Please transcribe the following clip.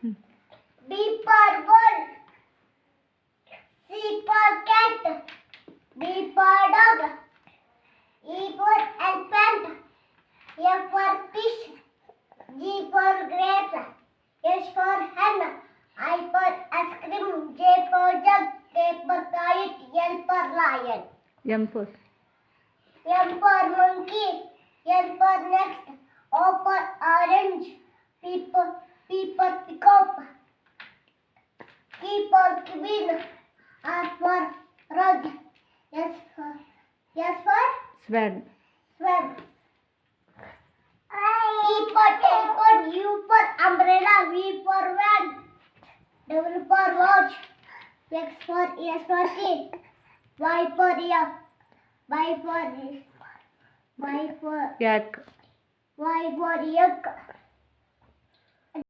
B for ball. C for cat. D for dog. E for elephant. F for fish. G for grapes. H for hen. I for ice cream. J for jug. K for kite. L for lion. M for M for monkey. N for next. O for orange. P for peacock. Q for queen. R for rose. S for swan. swan. T for teleport. U for umbrella. V for van. W for watch. X for key. Y for yak. Y for Yak. yak.